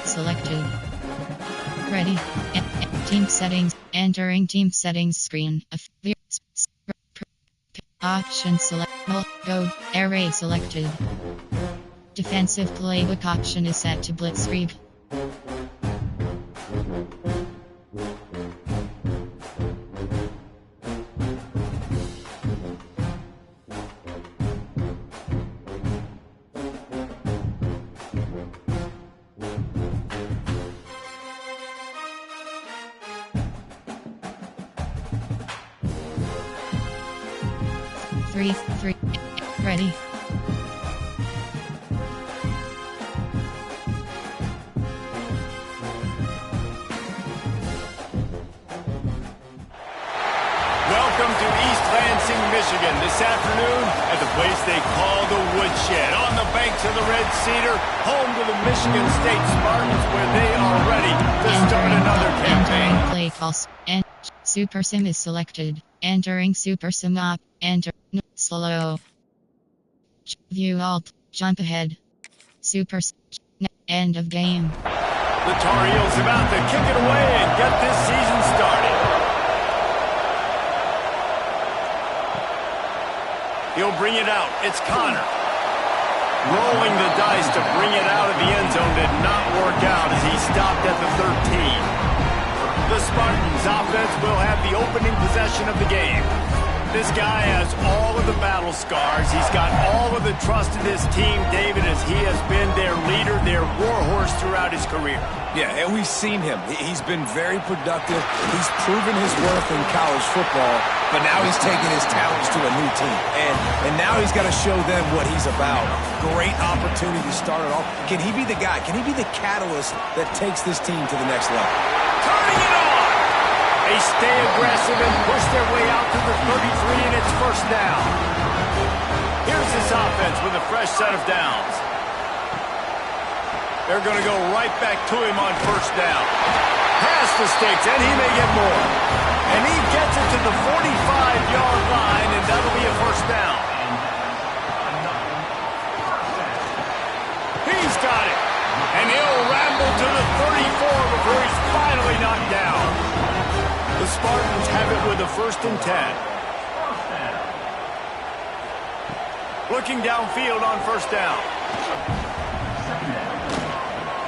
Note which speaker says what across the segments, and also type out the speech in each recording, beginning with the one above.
Speaker 1: Selected. Ready. Team settings. Entering team settings screen. Option select. Go. Array selected. Defensive playbook option is set to blitzkrieg. Three. Ready.
Speaker 2: Welcome to East Lansing, Michigan, this afternoon at the place they call the Woodshed, on the banks of the Red Cedar, home to the Michigan State Spartans, where they are ready to start another campaign.
Speaker 1: Entering play calls. Super Sim is selected. Entering Super Sim op. Enter. Slow. View alt. Jump ahead. Super. End of game.
Speaker 2: The Tar Heels about to kick it away and get this season started. He'll bring it out. It's Connor. Rolling the dice to bring it out of the end zone did not work out as he stopped at the 13. The Spartans offense will have the opening possession of the game. This guy has all of the battle scars. He's got all of the trust in this team, David, as he has been their leader, their warhorse throughout his career.
Speaker 3: Yeah, and we've seen him. He's been very productive. He's proven his worth in college football, but now he's taking his talents to a new team. And now he's got to show them what he's about. Great opportunity to start it off. Can he be the guy? Can he be the catalyst that takes this team to the next level?
Speaker 2: Turning it on! They stay aggressive and push their way out to the 33, and it's first down. Here's this offense with a fresh set of downs. They're going to go right back to him on first down. Pass the sticks, and he may get more. And he gets it to the 45-yard line, and that'll be a first down. He's got it. And he'll ramble to the 34 before he's finally knocked down. The Spartans have it with a 1st and 10. Looking downfield on first down.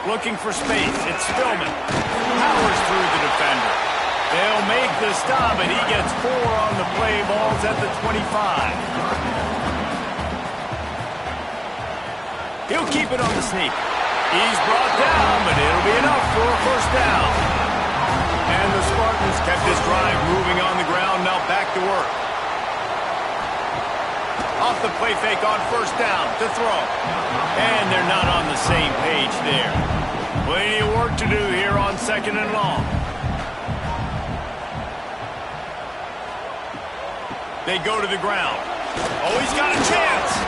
Speaker 2: Looking for space. It's Spillman. Powers through the defender. They'll make the stop, and he gets 4 on the play. Ball's at the 25. He'll keep it on the sneak. He's brought down, but it'll be enough for a first down. And the Spartans kept this drive moving on the ground, now back to work. Off the play fake on first down to throw. And they're not on the same page there. Plenty of work to do here on 2nd and long. They go to the ground. Oh, he's got a chance.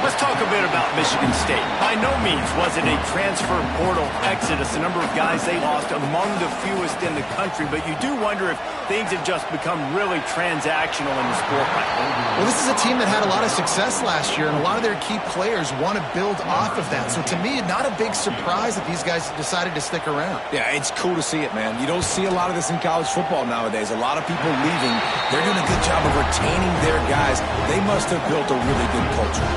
Speaker 2: Let's talk a bit about Michigan State. By no means was it a transfer portal exodus. The number of guys they lost among the fewest in the country, but you do wonder if things have just become really transactional in the sport right now.
Speaker 4: Well, this is a team that had a lot of success last year, and a lot of their key players want to build off of that. So to me, not a big surprise that these guys decided to stick around.
Speaker 3: Yeah, it's cool to see it, man. You don't see a lot of this in college football nowadays. A lot of people leaving. They're doing a good job of retaining their guys. They must have built a really good culture.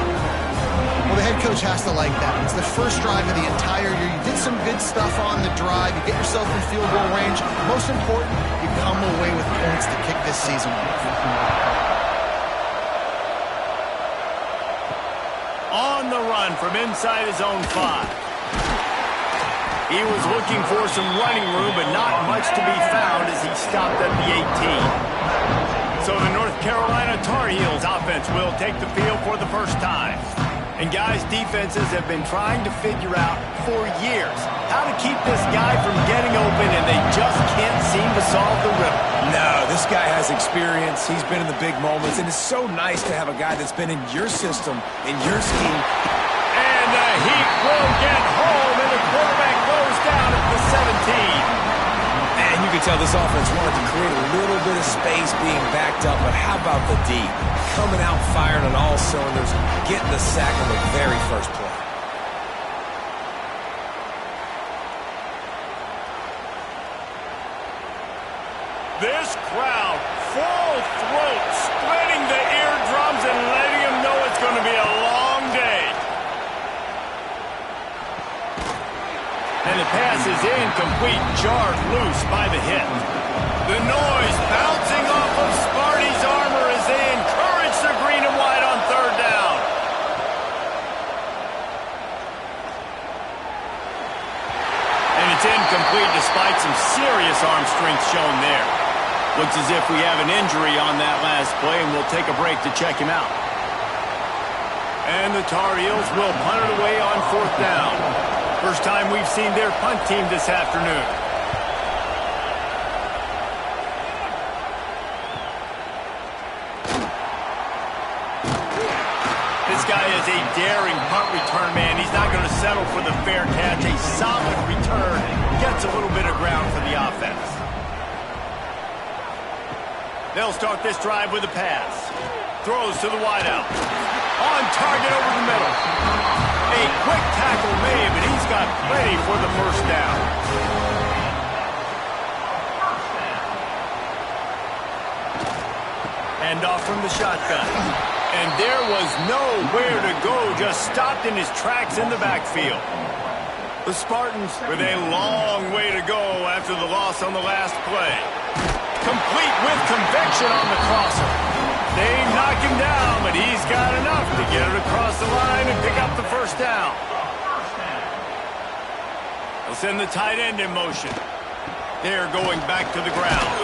Speaker 4: Well, the head coach has to like that. It's the first drive of the entire year. You did some good stuff on the drive. You get yourself in field goal range. Most important, you come away with points to kick this season off.
Speaker 2: On the run from inside his own 5. He was looking for some running room, but not much to be found as he stopped at the 18. So the North Carolina Tar Heels offense will take the field for the first time. And guys, defenses have been trying to figure out for years how to keep this guy from getting open, and they just can't seem to solve the riddle.
Speaker 3: No, this guy has experience. He's been in the big moments, and it's so nice to have a guy that's been in your system, in your scheme.
Speaker 2: And the heat will get home, and the quarterback goes down at the 17.
Speaker 3: And you can tell this offense wanted to create a little bit of space being backed up, but how about the D? Coming out firing on all cylinders, getting the sack on the very first play.
Speaker 2: This crowd, full throat, splitting the eardrums and letting them know it's going to be a long day. And the pass is incomplete, jarred loose by the hit. The noise bouncing off of Sparty's armor as they encourage the green and white on third down. And it's incomplete despite some serious arm strength shown there. Looks as if we have an injury on that last play, and we'll take a break to check him out. And the Tar Heels will punt it away on fourth down. First time we've seen their punt team this afternoon. This guy is a daring punt return man. He's not going to settle for the fair catch. A solid return. Gets a little bit of ground for the offense. They'll start this drive with a pass. Throws to the wideout. On target over the middle. A quick tackle made, but he's got plenty for the first down. And off from the shotgun. And there was nowhere to go, just stopped in his tracks in the backfield. The Spartans with a long way to go after the loss on the last play. Complete with conviction on the crosser. They knock him down, but he's got enough to get it across the line and pick up the first down. They'll send the tight end in motion. They're going back to the ground.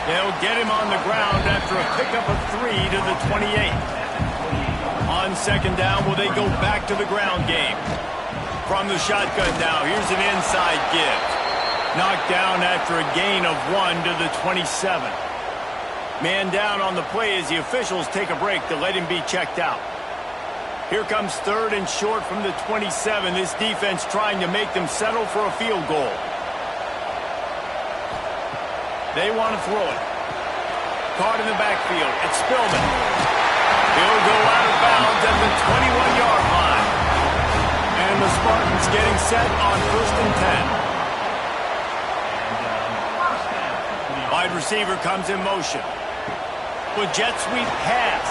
Speaker 2: They'll get him on the ground after a pickup of 3 to the 28. On second down, will they go back to the ground game? From the shotgun now, here's an inside give. Knocked down after a gain of 1 to the 27. Man down on the play as the officials take a break to let him be checked out. Here comes third and short from the 27. This defense trying to make them settle for a field goal. They want to throw it. Caught in the backfield. It's Spillman. He'll go out of bounds at the 21-yard line. And the Spartans getting set on first and 10. Wide receiver comes in motion. With jet sweep pass.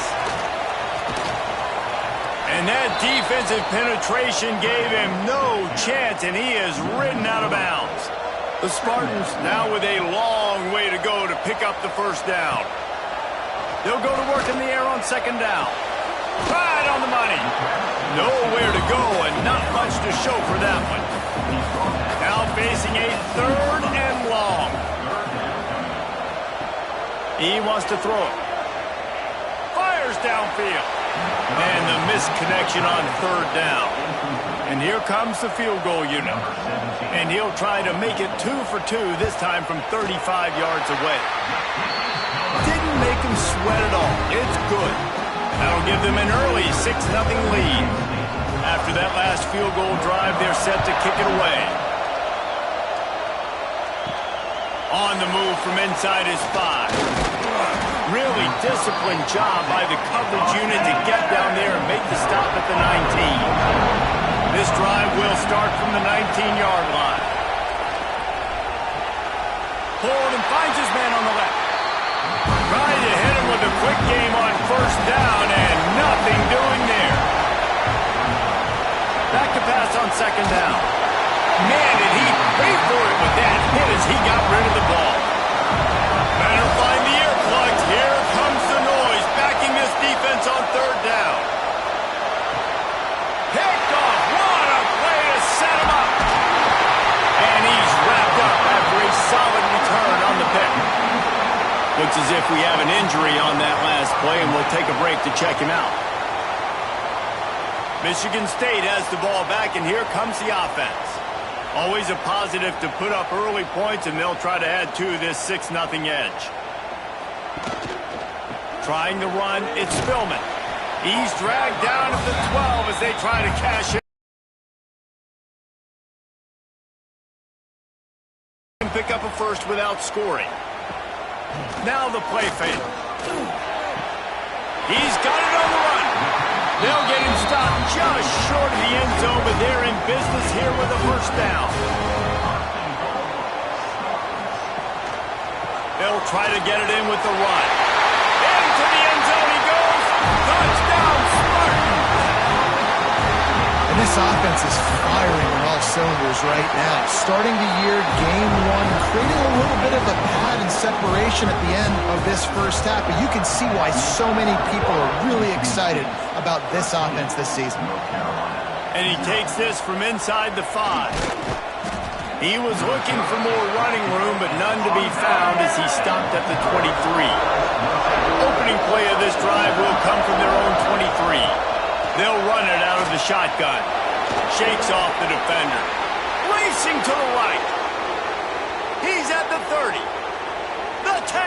Speaker 2: And that defensive penetration gave him no chance, and he is ridden out of bounds. The Spartans now with a long way to go to pick up the first down. They'll go to work in the air on second down. Right on the money. Nowhere to go and not much to show for that one. Now facing a third and long. He wants to throw it. Fires downfield. And the missed connection on third down. And here comes the field goal unit. And he'll try to make it 2 for 2, this time from 35 yards away. Didn't make him sweat at all. It's good. That'll give them an early 6-0 lead. After that last field goal drive, they're set to kick it away. On the move from inside his 5. Really disciplined job by the coverage unit to get down there and make the stop at the 19. This drive will start from the 19-yard line. Hold and finds his man on the left. Trying to hit him with a quick game on first down, and nothing doing there. Back to pass on second down. Man, did he pay for it with that hit as he got rid of the ball. Better find the earplugs. Here comes the noise, backing this defense on third down. Picked off. What a play to set him up. And he's wrapped up after a solid return on the pick. Looks as if we have an injury on that last play, and we'll take a break to check him out. Michigan State has the ball back, and here comes the offense. Always a positive to put up early points, and they'll try to add to this 6-0 edge. Trying to run, it's Spillman. He's dragged down at the 12 as they try to cash in. And pick up a first without scoring. Now the play fake. He's got it on the run. They'll get him stopped just short of the end zone, but they're in business here with a first down. They'll try to get it in with the run. Into the end zone he goes. Touchdown, Spartans!
Speaker 4: And this offense is firing on all cylinders right now. Starting the year, game one, creating a little bit of a pad and separation at the end of this first half. But you can see why so many people are really excited about this offense this season.
Speaker 2: And he takes this from inside the 5. He was looking for more running room, but none to be found as he stopped at the 23. Opening play of this drive will come from their own 23. They'll run it out of the shotgun. Shakes off the defender. Racing to the right. He's at the 30. The 10.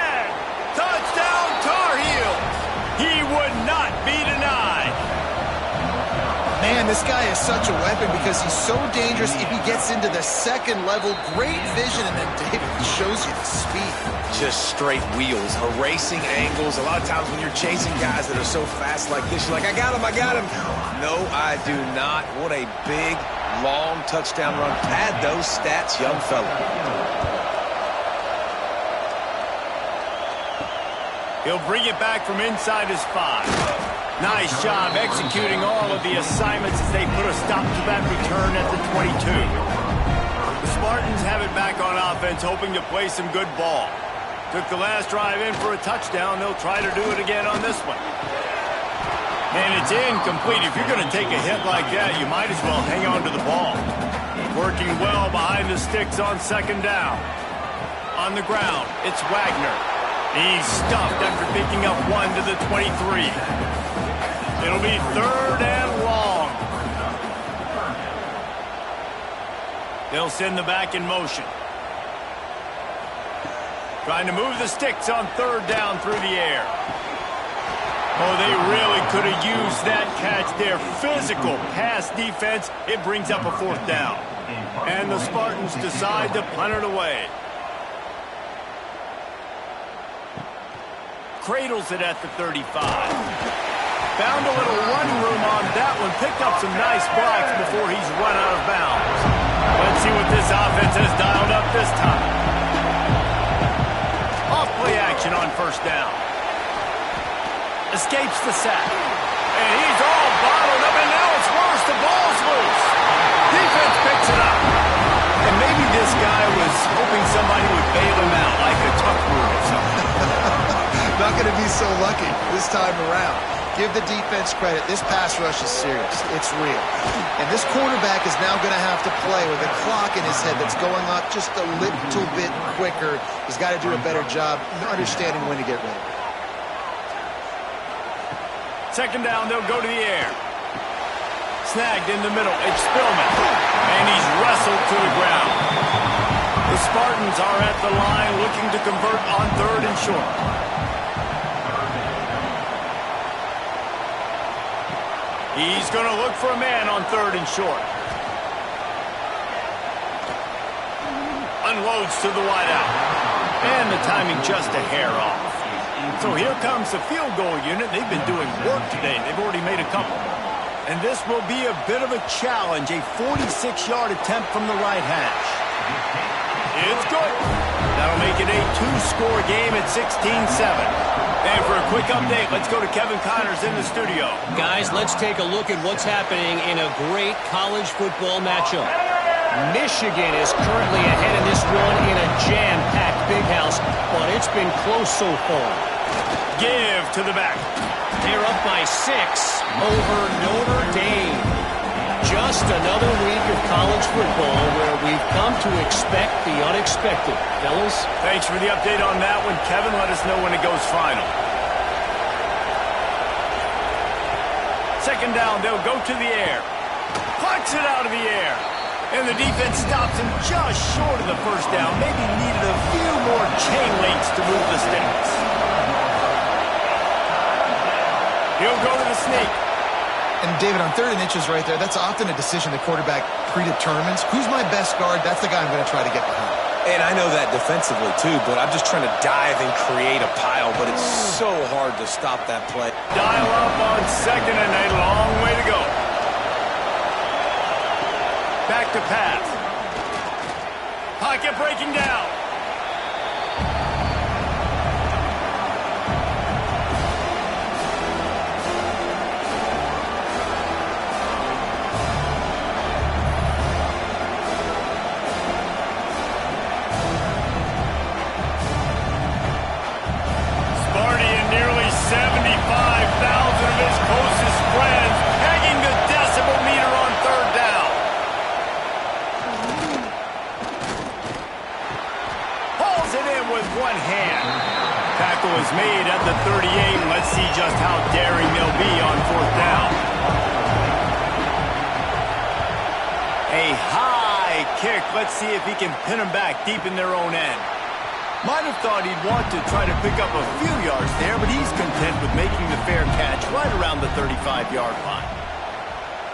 Speaker 2: Touchdown, Tar Heels. He would not be denied.
Speaker 4: Man, this guy is such a weapon because he's so dangerous if he gets into the second level. Great vision, and then David shows you the speed.
Speaker 3: Just straight wheels, erasing angles. A lot of times when you're chasing guys that are so fast like this, you're like, I got him, I got him. No, I do not. What a big, long touchdown run. Pad those stats, young fella.
Speaker 2: He'll bring it back from inside his 5. Nice job executing all of the assignments as they put a stop to that return at the 22. The Spartans have it back on offense, hoping to play some good ball. Took the last drive in for a touchdown. They'll try to do it again on this one. And it's incomplete. If you're going to take a hit like that, you might as well hang on to the ball. Working well behind the sticks on second down. On the ground, it's Wagner. He's stuffed after picking up 1 to the 23. It'll be 3rd and long. They'll send the back in motion. Trying to move the sticks on 3rd down through the air. Oh, they really could have used that catch there. Physical pass defense. It brings up a 4th down. And the Spartans decide to punt it away. Cradles it at the 35. Found a little running room on that one. Picked up some nice blocks before he's run out of bounds. Let's see what this offense has dialed up this time. Off play action on 1st down. Escapes the sack. And he's all bottled up, and now it's worse. The ball's loose. Defense picks it up. And maybe this guy was hoping somebody would bail him out, like a tuck rule or something.
Speaker 4: Not going to be so lucky this time around. Give the defense credit. This pass rush is serious. It's real. And this quarterback is now going to have to play with a clock in his head that's going up just a little bit quicker. He's got to do a better job understanding when to get ready.
Speaker 2: Second down, they'll go to the air. Snagged in the middle. It's Spillman. And he's wrestled to the ground. The Spartans are at the line looking to convert on 3rd and short. He's going to look for a man on 3rd and short. Unloads to the wideout. And the timing just a hair off. So here comes the field goal unit. They've been doing work today. They've already made a couple. And this will be a bit of a challenge. A 46-yard attempt from the right hash. It's good. That'll make it a 2-score game at 16-7. And for a quick update, let's go to Kevin Connors in the studio.
Speaker 5: Guys, let's take a look at what's happening in a great college football matchup. Michigan is currently ahead in this one in a jam-packed big house, but it's been close so far.
Speaker 2: Give to the back.
Speaker 5: They're up by 6 over Notre Dame. Just another week of college football where we've come to expect the unexpected. Fellas?
Speaker 2: Thanks for the update on that one, Kevin. Let us know when it goes final. Second down, they'll go to the air. Plucks it out of the air. And the defense stops him just short of the 1st down. Maybe needed a few more chain links to move the sticks. He'll go to the sneak.
Speaker 4: And David, on 3rd and inches right there, that's often a decision the quarterback predetermines. Who's my best guard? That's the guy I'm going to try to get behind.
Speaker 3: And I know that defensively, too, but I'm just trying to dive and create a pile, but it's so hard to stop that play.
Speaker 2: Dial up on 2nd and a long way to go. Back to pass. Pocket breaking down. one hand. Tackle is made at the 38. Let's see just how daring they'll be on fourth down. A high kick. Let's see if he can pin them back deep in their own end. Might have thought he'd want to try to pick up a few yards there, but he's content with making the fair catch right around the 35-yard line.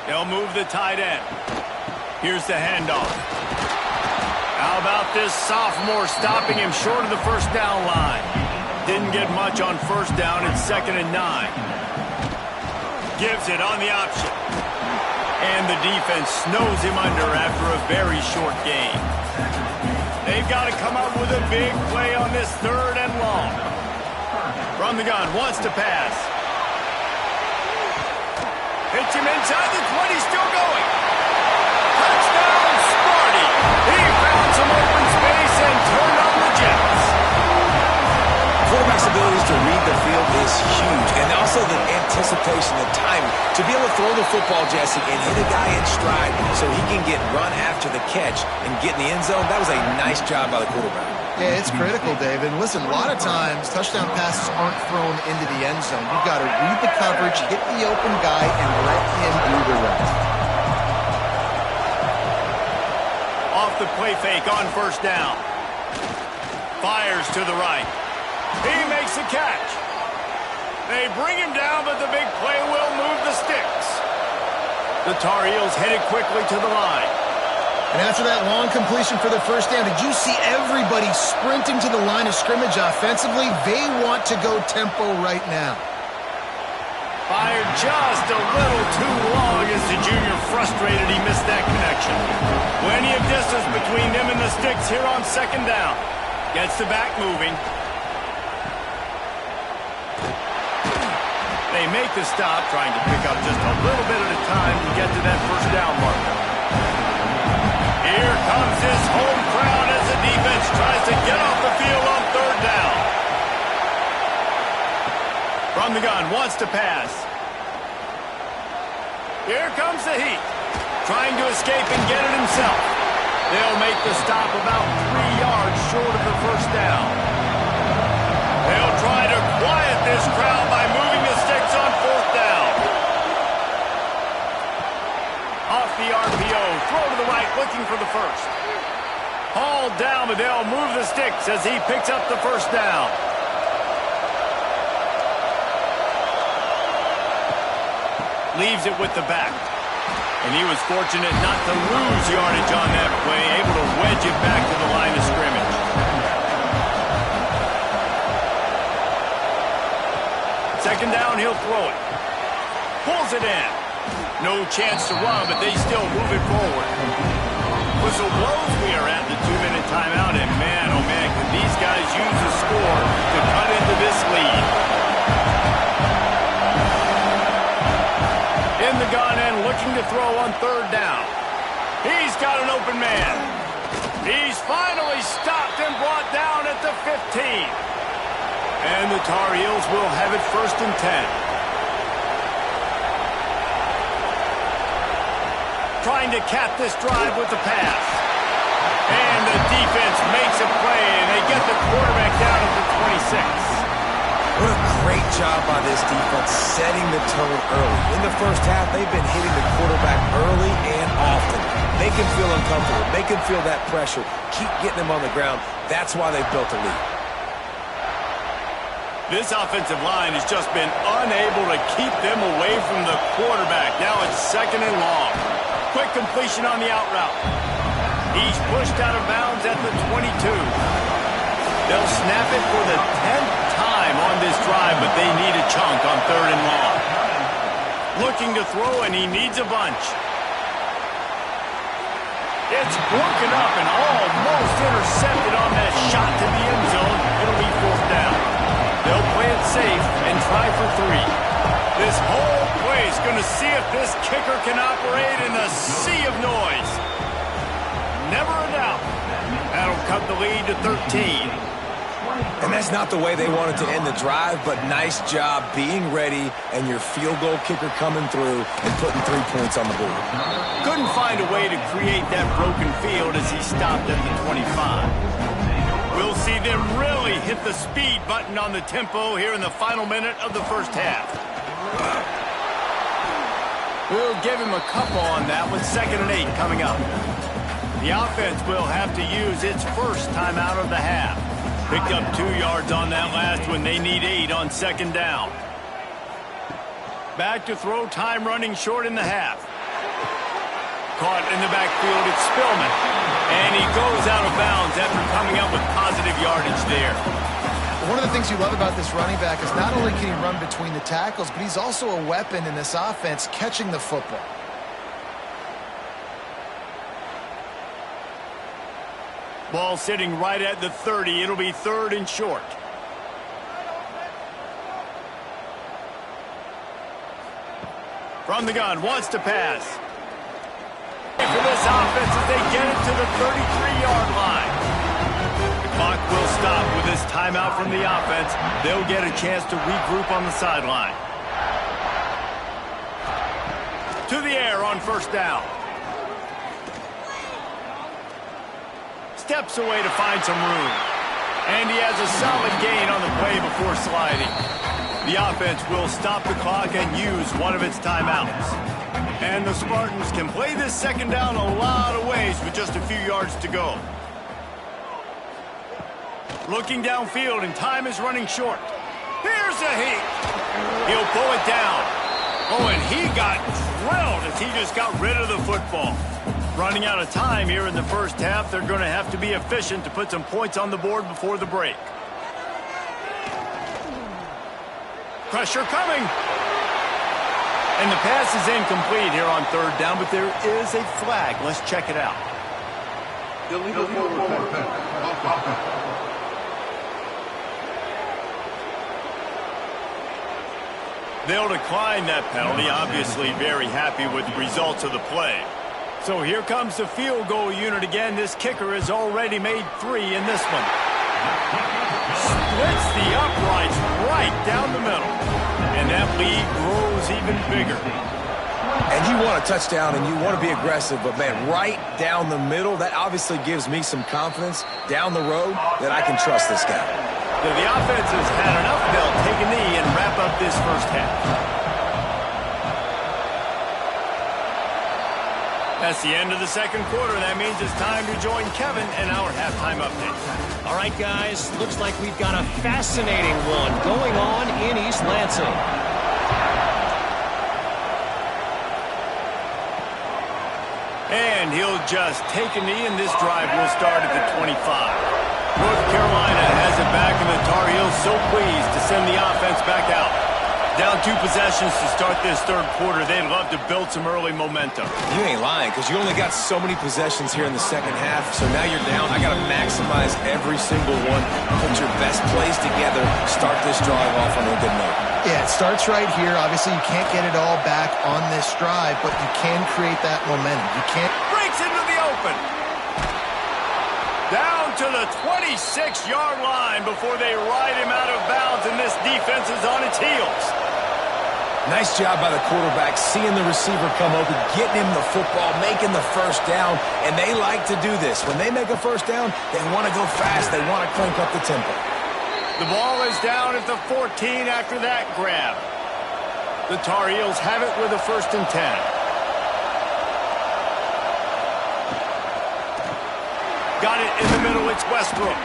Speaker 2: They'll move the tight end. Here's the handoff. How about this sophomore stopping him short of the first down line? Didn't get much on first down. It's 2nd and 9. Gives it on the option. And the defense snows him under after a very short gain. They've got to come up with a big play on this 3rd and long. From the gun, wants to pass. Hits him inside the 20, still going. Touchdown, Sparty. He found some open space and turned on the Jets.
Speaker 3: Quarterback's abilities to read the field is huge, and also the anticipation, the timing. To be able to throw the football, Jesse, and hit a guy in stride so he can get run after the catch and get in the end zone, that was a nice job by the quarterback.
Speaker 4: Yeah, it's critical, David. Listen, a lot of times touchdown passes aren't thrown into the end zone. You've got to read the coverage, hit the open guy, and let him do the rest.
Speaker 2: Off the play fake on first down. Fires to the right. He makes a catch. They bring him down, but the big play will move the sticks. The Tar Heels headed quickly to the line.
Speaker 4: And after that long completion for the first down, did you see everybody sprinting to the line of scrimmage offensively? They want to go tempo right now.
Speaker 2: Fired just a little too long as the junior frustrated he missed that connection. Plenty of distance between them and the sticks here on 2nd down. Gets the back moving. They make the stop, trying to pick up just a little bit at a time to get to that first down marker. Here comes this home crowd as the defense tries to get off the field on 3rd down. From the gun, wants to pass. Here comes the heat. Trying to escape and get it himself. They'll make the stop about 3 yards short of the first down. They'll try to quiet this crowd by moving the sticks on 4th down. Off the RPO, throw to the right, looking for the first. Hauled down, but they'll move the sticks as he picks up the first down. Leaves it with the back. And he was fortunate not to lose yardage on that play, able to wedge it back to the line of scrimmage. Second down, he'll throw it. Pulls it in. No chance to run, but they still move it forward. Whistle blows. We are at the 2-minute timeout, and man, oh man, can these guys use the score to cut into this lead. In the gun and looking to throw on 3rd down. He's got an open man. He's finally stopped and brought down at the 15. And the Tar Heels will have it 1st and 10. Trying to cap this drive with the pass. And the defense makes a play, and they get the quarterback down at the 26.
Speaker 3: What a great job by this defense setting the tone early. In the first half, they've been hitting the quarterback early and often. Make him feel uncomfortable. Make him feel that pressure. Keep getting him on the ground. That's why they've built a lead.
Speaker 2: This offensive line has just been unable to keep them away from the quarterback. Now it's 2nd and long. Quick completion on the out route. He's pushed out of bounds at the 22. They'll snap it for the 10th time on this drive, but they need a chunk on 3rd and long. Looking to throw, and he needs a bunch. It's broken up and almost intercepted on that shot to the end zone. It'll be 4th down. They'll play it safe and try for 3. This whole play is going to see if this kicker can operate in a sea of noise. Never a doubt. That'll cut the lead to 13.
Speaker 3: And that's not the way they wanted to end the drive, but nice job being ready and your field goal kicker coming through and putting 3 points on the board.
Speaker 2: Couldn't find a way to create that broken field as he stopped at the 25. We'll see them really hit the speed button on the tempo here in the final minute of the first half. We'll give him a couple on that with 2nd and 8 coming up. The offense will have to use its first timeout of the half. Picked up 2 yards on that last one. They need 8 on 2nd down. Back to throw, time running short in the half. Caught in the backfield, it's Spillman. And he goes out of bounds after coming up with positive yardage there.
Speaker 4: One of the things you love about this running back is not only can he run between the tackles, but he's also a weapon in this offense catching the football.
Speaker 2: Ball sitting right at the 30. It'll be 3rd and short. From the gun, wants to pass. For this offense as they get it to the 33-yard line. The clock will stop with this timeout from the offense. They'll get a chance to regroup on the sideline. To the air on 1st down. Steps away to find some room. And he has a solid gain on the play before sliding. The offense will stop the clock and use one of its timeouts. And the Spartans can play this 2nd down a lot of ways with just a few yards to go. Looking downfield, and time is running short. Here's a heat. He'll pull it down. Oh, and he got drilled as he just got rid of the football. Running out of time here in the first half. They're going to have to be efficient to put some points on the board before the break. Pressure coming. And the pass is incomplete here on 3rd down, but there is a flag. Let's check it out.
Speaker 6: Illegal forward pass.
Speaker 2: They'll decline that penalty, obviously very happy with the results of the play. So here comes the field goal unit again. This kicker has already made 3 in this one. Splits the uprights right down the middle. And that lead grows even bigger.
Speaker 3: And you want a touchdown and you want to be aggressive, but man, right down the middle, that obviously gives me some confidence down the road that I can trust this guy.
Speaker 2: So the offense has had enough. They'll take a knee and wrap up this first half. That's the end of the 2nd quarter. That means it's time to join Kevin in our halftime update.
Speaker 5: All right, guys, looks like we've got a fascinating one going on in East Lansing.
Speaker 2: And he'll just take a knee, and this drive will start at the 25. North Carolina has it back, and the Tar Heels so pleased to send the offense back out. Down 2 possessions to start this 3rd quarter. They'd love to build some early momentum.
Speaker 3: You ain't lying, because you only got so many possessions here in the 2nd half, so now you're down. I got to maximize every single one. Put your best plays together. Start this drive off on a good note.
Speaker 4: Yeah, it starts right here. Obviously, you can't get it all back on this drive, but you can create that momentum. You can't.
Speaker 2: Breaks into the open. Down to the 26-yard line before they ride him out of bounds, and this defense is on its heels.
Speaker 3: Nice job by the quarterback, seeing the receiver come open, getting him the football, making the 1st down, and they like to do this. When they make a 1st down, they want to go fast. They want to crank up the tempo.
Speaker 2: The ball is down at the 14 after that grab. The Tar Heels have it with a 1st and 10. Got it in the middle, it's Westbrook.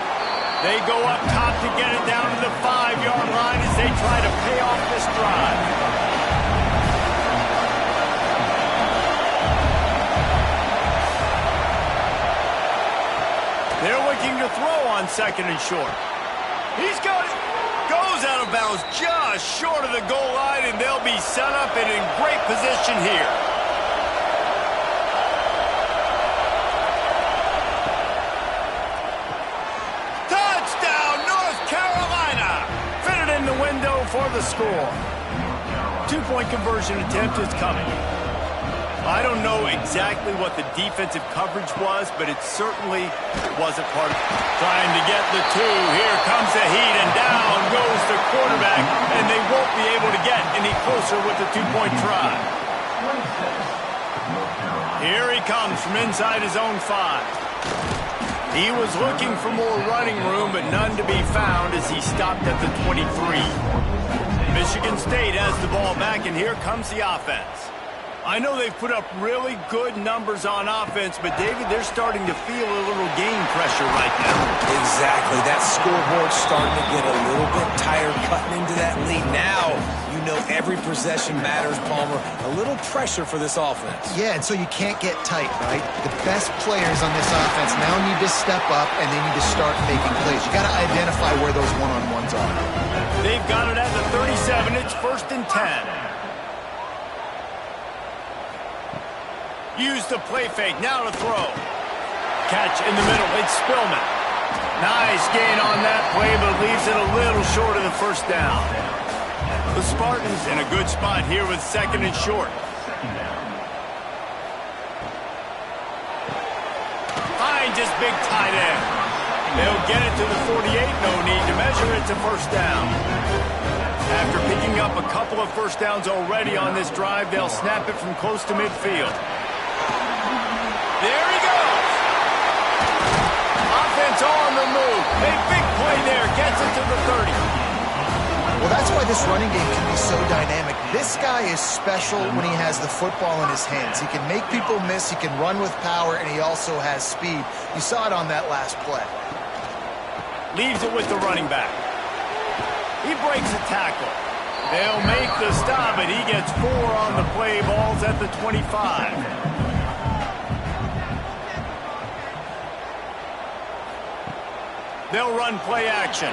Speaker 2: They go up top to get it down to the 5-yard line as they try to pay off this drive. They're looking to throw on 2nd and short. He's got it. Goes out of bounds just short of the goal line, and they'll be set up and in great position here. Touchdown, North Carolina! Fitted in the window for the score. 2-point conversion attempt is coming. I don't know exactly what the defensive coverage was, but it certainly wasn't part of it. Trying to get the 2. Here comes the heat, and down goes the quarterback, and they won't be able to get any closer with the 2-point try. Here he comes from inside his own 5. He was looking for more running room, but none to be found as he stopped at the 23. Michigan State has the ball back, and here comes the offense. I know they've put up really good numbers on offense, but, David, they're starting to feel a little game pressure right now.
Speaker 3: Exactly. That scoreboard's starting to get a little bit tired cutting into that lead. Now, you know every possession matters, Palmer. A little pressure for this offense.
Speaker 4: Yeah, and so you can't get tight, right? The best players on this offense now need to step up, and they need to start making plays. You got to identify where those one-on-ones are.
Speaker 2: They've got it at the 37. It's 1st and 10. Use the play fake. Now to throw. Catch in the middle. It's Spillman. Nice gain on that play, but leaves it a little short of the first down. The Spartans in a good spot here with 2nd and short. Finds his big tight end. They'll get it to the 48. No need to measure. It's a first down. After picking up a couple of first downs already on this drive, they'll snap it from close to midfield. There he goes. Offense on the move. A big play there. Gets it to the 30.
Speaker 4: Well, that's why this running game can be so dynamic. This guy is special when he has the football in his hands. He can make people miss. He can run with power, and he also has speed. You saw it on that last play.
Speaker 2: Leaves it with the running back. He breaks a tackle. They'll make the stop, and he gets 4 on the play. Ball's at the 25. They'll run play action.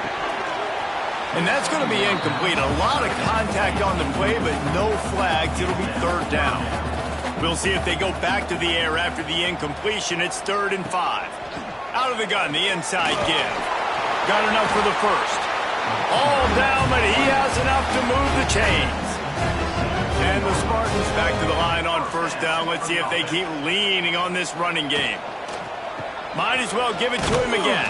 Speaker 2: And that's going to be incomplete. A lot of contact on the play, but no flags. It'll be 3rd down. We'll see if they go back to the air after the incompletion. It's 3rd and 5. Out of the gun, the inside give. Got enough for the first. All down, but he has enough to move the chains. And the Spartans back to the line on 1st down. Let's see if they keep leaning on this running game. Might as well give it to him again.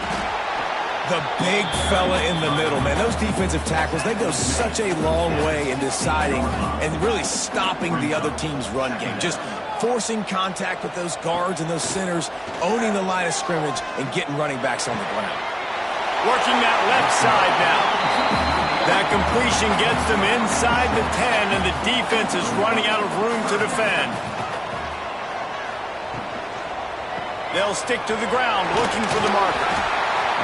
Speaker 3: The big fella in the middle, man. Those defensive tackles, they go such a long way in deciding and really stopping the other team's run game. Just forcing contact with those guards and those centers, owning the line of scrimmage, and getting running backs on the ground.
Speaker 2: Working that left side now. That completion gets them inside the 10, and the defense is running out of room to defend. They'll stick to the ground, looking for the marker.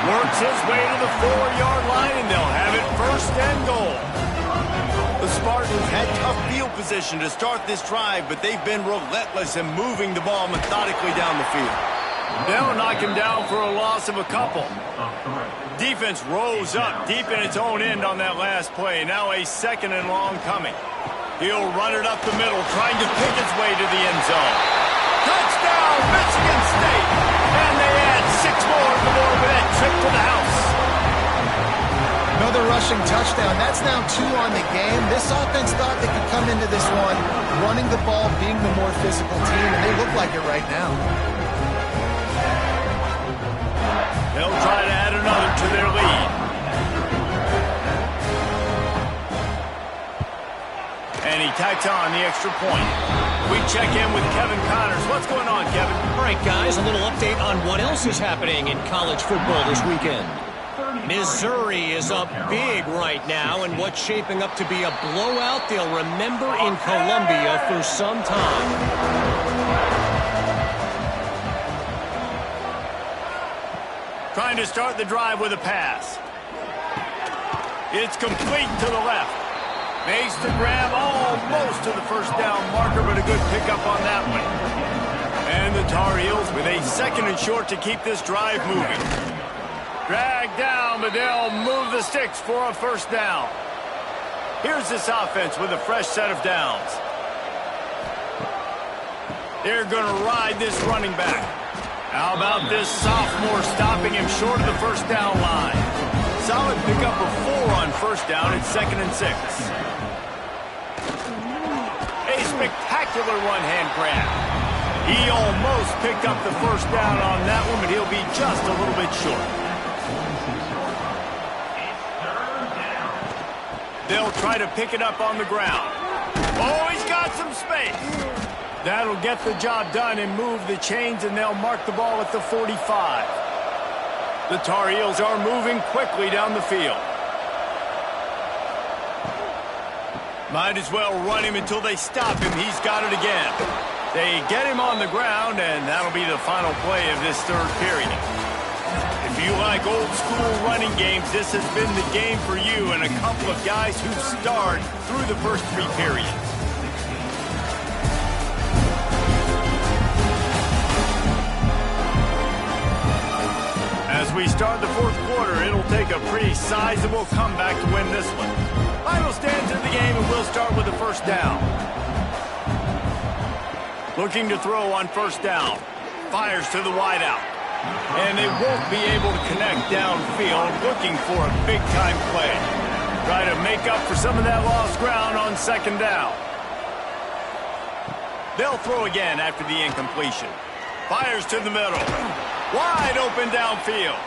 Speaker 2: Works his way to the 4-yard line, and they'll have it 1st and goal. The Spartans had tough field position to start this drive, but they've been relentless in moving the ball methodically down the field. They'll knock him down for a loss of a couple. Defense rose up deep in its own end on that last play. Now a 2nd and long coming. He'll run it up the middle, trying to pick his way to the end zone. Touchdown, Michigan State! And they add 6 more to the board with that trip to the house.
Speaker 4: Another rushing touchdown. That's now 2 on the game. This offense thought they could come into this one running the ball, being the more physical team, and they look like it right now.
Speaker 2: They'll try to add another to their lead. And he tacks on the extra point. We check in with Kevin Connors. What's going on, Kevin?
Speaker 5: All right, guys, a little update on what else is happening in college football this weekend. Missouri is up big right now in what's shaping up to be a blowout they'll remember in Columbia for some time.
Speaker 2: Trying to start the drive with a pass. It's complete to the left. Makes the grab almost to the first down marker, but a good pickup on that one. And the Tar Heels with a 2nd and short to keep this drive moving. Dragged down, but they'll move the sticks for a first down. Here's this offense with a fresh set of downs. They're going to ride this running back. How about this sophomore stopping him short of the first down line? Solid pickup of 4 on first down. It's 2nd and 6. A spectacular one-hand grab. He almost picked up the first down on that one, but he'll be just a little bit short. They'll try to pick it up on the ground. Oh, he's got some space. That'll get the job done and move the chains, and they'll mark the ball at the 45. The Tar Heels are moving quickly down the field. Might as well run him until they stop him. He's got it again. They get him on the ground, and that'll be the final play of this third period. If you like old-school running games, this has been the game for you and a couple of guys who starred through the first three periods. As we start the fourth quarter, it'll take a pretty sizable comeback to win this one. Final stands in the game, and we'll start with the first down. Looking to throw on first down. Fires to the wideout. And they won't be able to connect downfield, looking for a big-time play. Try to make up for some of that lost ground on second down. They'll throw again after the incompletion. Fires to the middle. Wide open downfield.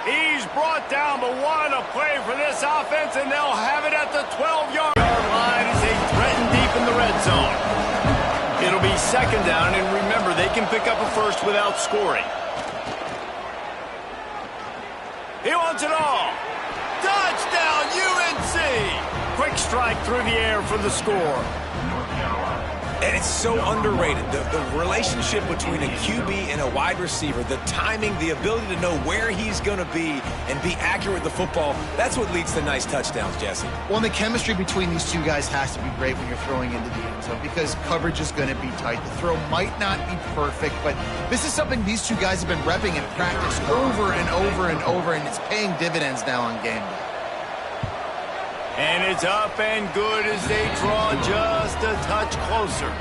Speaker 2: He's brought down, but what a play for this offense, and they'll have it at the 12-yard line as they threaten deep in the red zone. It'll be second down, and remember, they can pick up a first without scoring. He wants it all. Touchdown, UNC! Quick strike through the air for the score.
Speaker 3: And it's so underrated. The relationship between a QB and a wide receiver, the timing, the ability to know where he's going to be and be accurate with the football, that's what leads to nice touchdowns, Jesse.
Speaker 4: Well, and the chemistry between these two guys has to be great when you're throwing into the end zone because coverage is going to be tight. The throw might not be perfect, but this is something these two guys have been repping in practice over and over and over, and it's paying dividends now on game day.
Speaker 2: And it's up and good as they draw just a touch closer.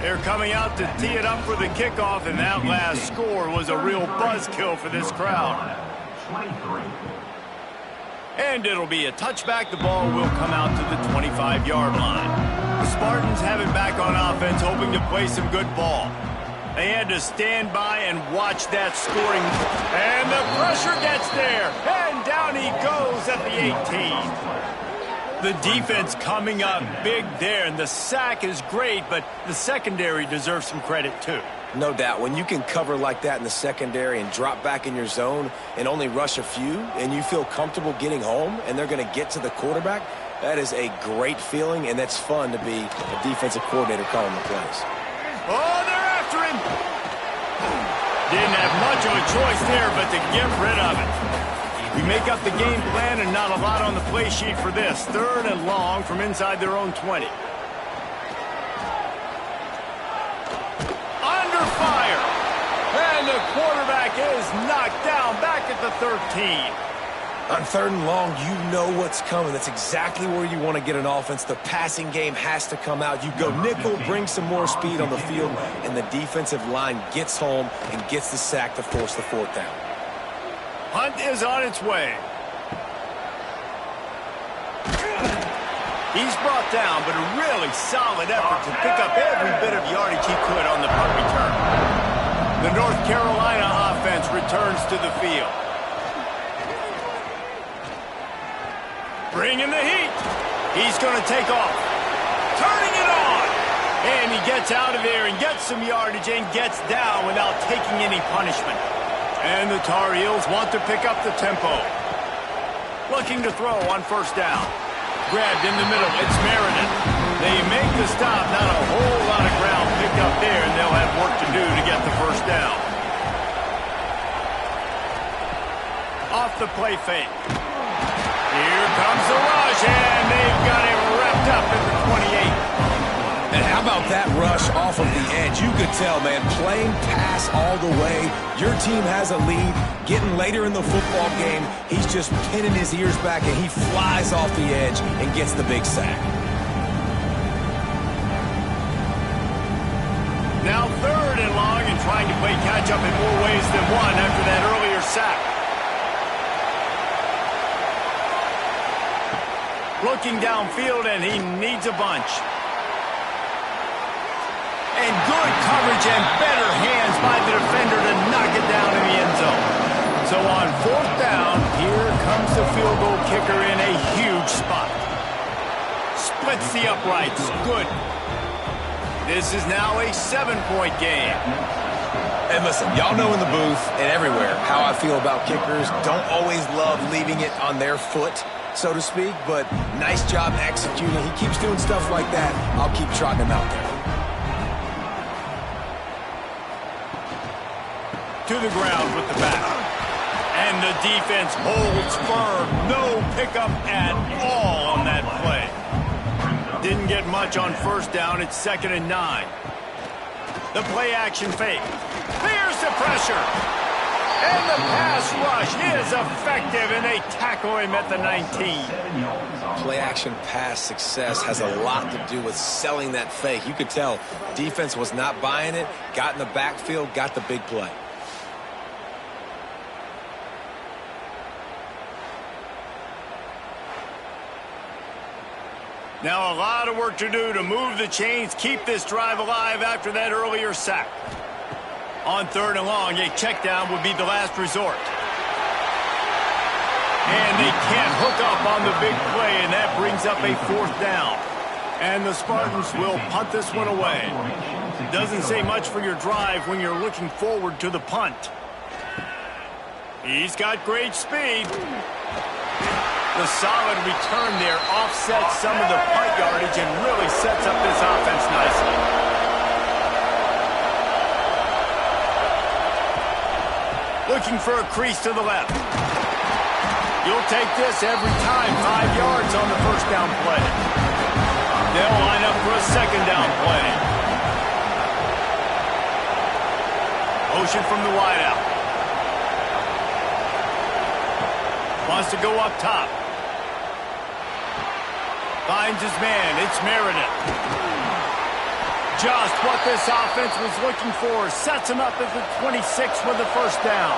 Speaker 2: They're coming out to tee it up for the kickoff, and that last score was a real buzzkill for this crowd. And it'll be a touchback. The ball will come out to the 25-yard line. The Spartans have it back on offense, hoping to play some good ball. They had to stand by and watch that scoring. And the pressure gets there. And down he goes at the 18. The defense coming up big there, and the sack is great, but the secondary deserves some credit too.
Speaker 3: No doubt. When you can cover like that in the secondary and drop back in your zone and only rush a few, and you feel comfortable getting home, and they're going to get to the quarterback, that is a great feeling, and that's fun to be a defensive coordinator calling the plays.
Speaker 2: Oh, they're after him. Didn't have much of a choice there, but to get rid of it. We make up the game plan and not a lot on the play sheet for this. Third and long from inside their own 20. Under fire. And the quarterback is knocked down back at the 13.
Speaker 3: On third and long, you know what's coming. That's exactly where you want to get an offense. The passing game has to come out. You go nickel, bring some more speed on the field, and the defensive line gets home and gets the sack to force the fourth down.
Speaker 2: Hunt is on its way. He's brought down, but a really solid effort to pick up every bit of yardage he could on the punt return. The North Carolina offense returns to the field. Bringing the heat. He's going to take off. Turning it on. And he gets out of there and gets some yardage and gets down without taking any punishment. And the Tar Heels want to pick up the tempo. Looking to throw on first down. Grabbed in the middle. It's Meriden. They make the stop. Not a whole lot of ground picked up there, and they'll have work to do to get the first down. Off the play fake. Here comes the rush, and they've got him wrapped up at the 28.
Speaker 3: And how about that rush off of the edge? You could tell, man, playing pass all the way. Your team has a lead. Getting later in the football game, he's just pinning his ears back, and he flies off the edge and gets the big sack.
Speaker 2: Now third and long and trying to play catch-up in more ways than one after that earlier sack. Looking downfield, and he needs a bunch. And good coverage and better hands by the defender to knock it down in the end zone. So on fourth down, here comes the field goal kicker in a huge spot. Splits the uprights. Good. This is now a 7-point game.
Speaker 3: And listen, y'all know in the booth and everywhere how I feel about kickers. Don't always love leaving it on their foot, so to speak, but nice job executing. He keeps doing stuff like that. I'll keep trotting him out there.
Speaker 2: To the ground with the back. And the defense holds firm. No pickup at all on that play. Didn't get much on first down. It's 2nd and 9. The play action fake. Here's the pressure. And the pass rush is effective, and they tackle him at the 19.
Speaker 3: Play action pass success has a lot to do with selling that fake. You could tell defense was not buying it, got in the backfield, got the big play.
Speaker 2: Now a lot of work to do to move the chains, keep this drive alive after that earlier sack. On 3rd and long, a check down would be the last resort. And they can't hook up on the big play, and that brings up a 4th down. And the Spartans will punt this one away. Doesn't say much for your drive when you're looking forward to the punt. He's got great speed. The solid return there offsets some of the punt yardage and really sets up this offense nicely. Looking for a crease to the left. You'll take this every time. 5 yards on the first down play. They'll line up for a second down play. Motion from the wideout. Wants to go up top. Finds his man. It's Meredith. Just what this offense was looking for. Sets him up at the 26 with the first down.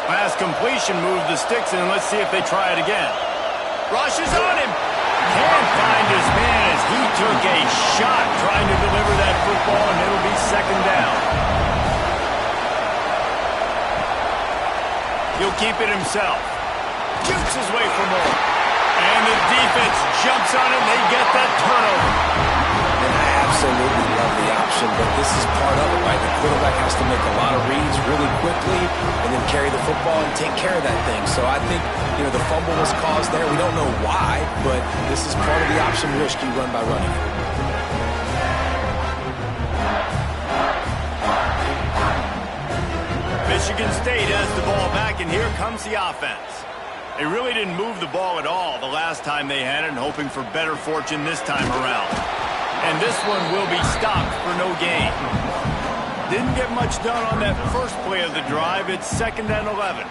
Speaker 2: Pass completion moved the sticks in. Let's see if they try it again. Rushes on him. Can't find his man as he took a shot trying to deliver that football, and it'll be second down. He'll keep it himself. Shoots his way for more. And the defense jumps on it, and they get that turnover.
Speaker 3: And I absolutely love the option, but this is part of it, right? The quarterback has to make a lot of reads really quickly and then carry the football and take care of that thing. So I think, the fumble was caused there. We don't know why, but this is part of the option risk you run by running it.
Speaker 2: Michigan State has the ball back, and here comes the offense. They really didn't move the ball at all the last time they had it, and hoping for better fortune this time around. And this one will be stopped for no gain. Didn't get much done on that first play of the drive. It's 2nd and 11.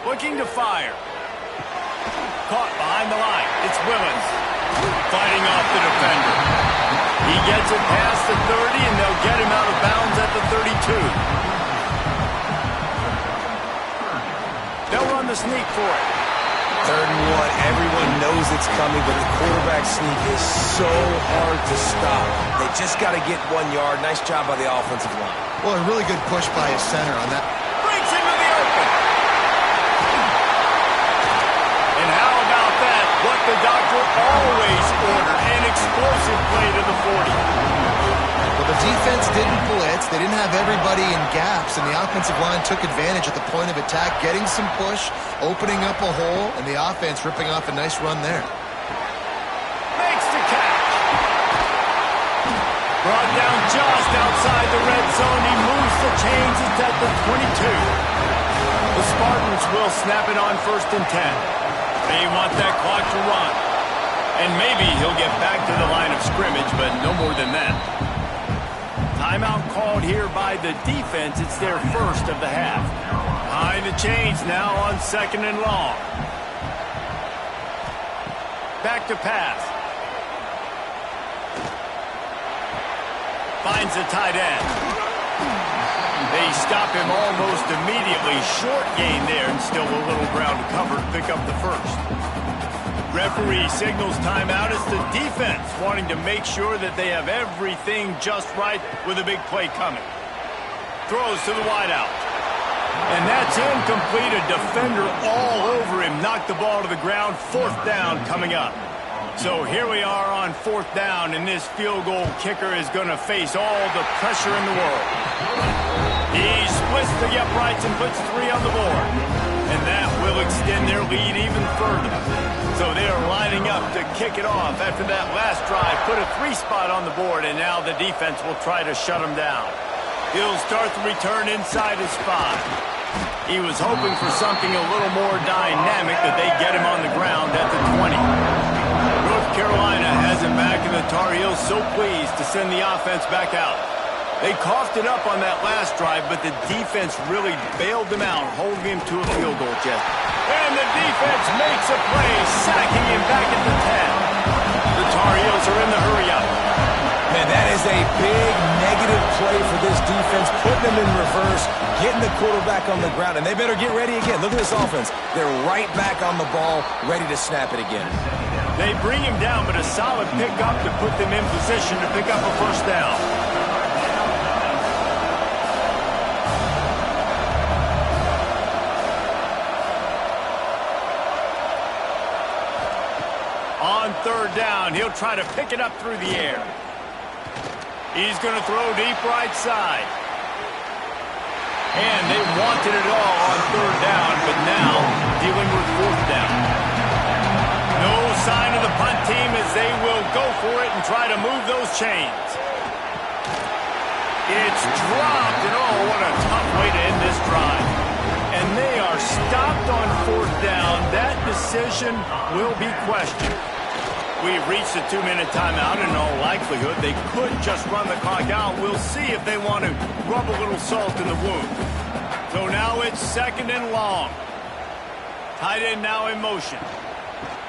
Speaker 2: Looking to fire. Caught behind the line. It's Willis. Fighting off the defender. He gets it past the 30, and they'll get him out of bounds at the 32. They'll run the sneak for it.
Speaker 3: 3rd and 1. Everyone knows it's coming, but the quarterback sneak is so hard to stop. They just got to get 1 yard. Nice job by the offensive line.
Speaker 4: Well, a really good push by his center on that.
Speaker 2: Breaks into the open. And how about that? What the doctor always ordered. An explosive play to the 40.
Speaker 4: Well, the defense didn't blitz. They didn't have everybody in gaps, and the offensive line took advantage at the point of attack, getting some push, opening up a hole, and the offense ripping off a nice run there.
Speaker 2: Makes the catch. Brought down just outside the red zone. He moves the chains. It's at the 22. The Spartans will snap it on 1st and 10. They want that clock to run. And maybe he'll get back to the line of scrimmage, but no more than that. Timeout called here by the defense. It's their first of the half. Behind the chains now on 2nd and long. Back to pass. Finds the tight end. They stop him almost immediately. Short gain there, and still a little ground to cover to pick up the first. Referee signals timeout. It's the defense wanting to make sure that they have everything just right with a big play coming. Throws to the wideout. And that's incomplete. A defender all over him. Knocked the ball to the ground. 4th down coming up. So here we are on 4th down, and this field goal kicker is going to face all the pressure in the world. He splits the uprights and puts 3 on the board. And that will extend their lead even further. So they are lining up to kick it off after that last drive. Put a 3 spot on the board, and now the defense will try to shut them down. He'll start the return inside his 5. He was hoping for something a little more dynamic, that they get him on the ground at the 20. North Carolina has him back, and the Tar Heels so pleased to send the offense back out. They coughed it up on that last drive, but the defense really bailed them out, holding him to a field goal, Jeff. And the defense makes a play, sacking him back at the 10. The Tar Heels are in the hurry-up.
Speaker 3: Man, that is a big negative play for this defense, putting them in reverse, getting the quarterback on the ground, and they better get ready again. Look at this offense. They're right back on the ball, ready to snap it again.
Speaker 2: They bring him down, but a solid pickup to put them in position to pick up a 1st down. On 3rd down, he'll try to pick it up through the air. He's going to throw deep right side. And they wanted it all on 3rd down, but now dealing with 4th down. No sign of the punt team as they will go for it and try to move those chains. It's dropped, and oh, what a tough way to end this drive. And they are stopped on 4th down. That decision will be questioned. We've reached a 2-minute timeout, and in all likelihood, they could just run the clock out. We'll see if they want to rub a little salt in the wound. So now it's 2nd and long. Tight end now in motion.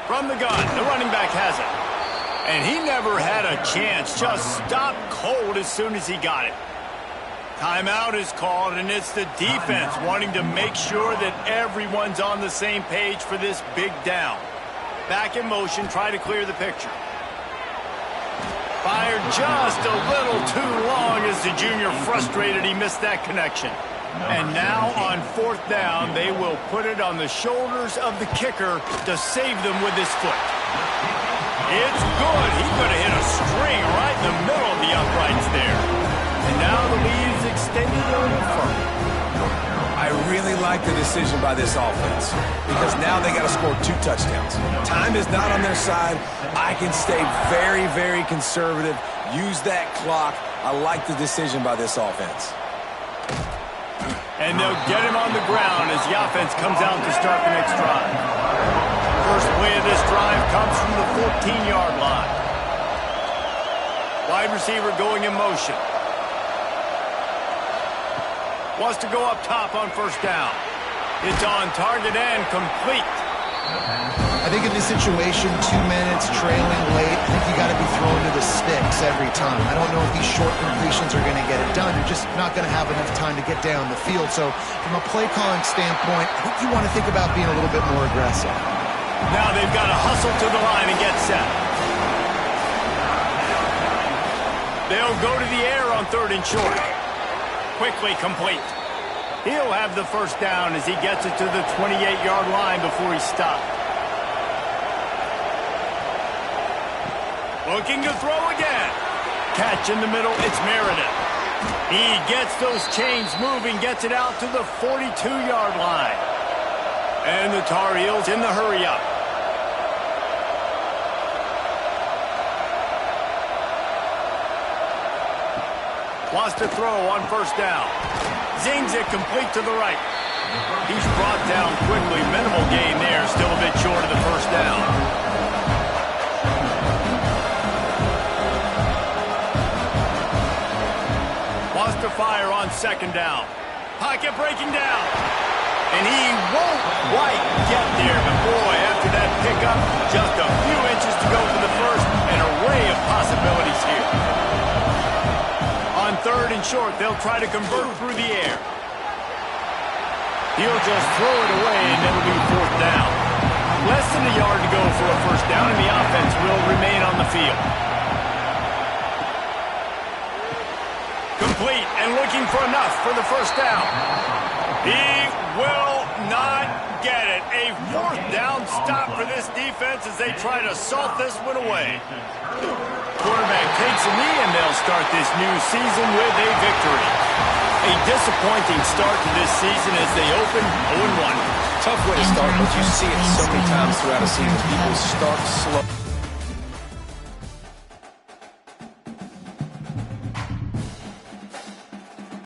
Speaker 2: From the gun, the running back has it. And he never had a chance, just stopped cold as soon as he got it. Timeout is called, and it's the defense wanting to make sure that everyone's on the same page for this big down. Back in motion, try to clear the picture. Fired just a little too long as the junior frustrated he missed that connection. And now on 4th down, they will put it on the shoulders of the kicker to save them with his foot. It's good. He could have hit a string right in the middle of the uprights there. And now the lead is extended a little further.
Speaker 3: I really like the decision by this offense because now they got to score 2 touchdowns. Time is not on their side. I can stay very, very conservative, use that clock. I like the decision by this offense.
Speaker 2: And they'll get him on the ground as the offense comes out to start the next drive. First play of this drive comes from the 14-yard line. Wide receiver going in motion. Wants to go up top on 1st down. It's on target and complete.
Speaker 4: I think in this situation, 2 minutes, trailing late, I think you got to be thrown to the sticks every time. I don't know if these short completions are going to get it done. You're just not going to have enough time to get down the field. So from a play calling standpoint, I think you want to think about being a little bit more aggressive.
Speaker 2: Now they've got to hustle to the line and get set. They'll go to the air on 3rd and short. Quickly complete. He'll have the 1st down as he gets it to the 28-yard line before he stopped. Looking to throw again. Catch in the middle, it's Meredith. He gets those chains moving, gets it out to the 42-yard line. And the Tar Heels in the hurry-up. Wants to throw on 1st down. Zings it complete to the right. He's brought down quickly. Minimal gain there. Still a bit short of the 1st down. Wants to fire on 2nd down. Pocket breaking down. And he won't quite get there. But boy, after that pickup, just a few inches to go for the 1st. An array of possibilities here. On 3rd and short, they'll try to convert through the air. He'll just throw it away, and it'll be 4th down. Less than a yard to go for a 1st down, and the offense will remain on the field. Complete and looking for enough for the 1st down. He will not get it. A fourth down stop for this defense as they try to salt this one away. Quarterback takes a knee, and they'll start this new season with a victory. A disappointing start to this season as they open 0-1.
Speaker 3: Tough way to start, but you see it so many times throughout a season. People start slow.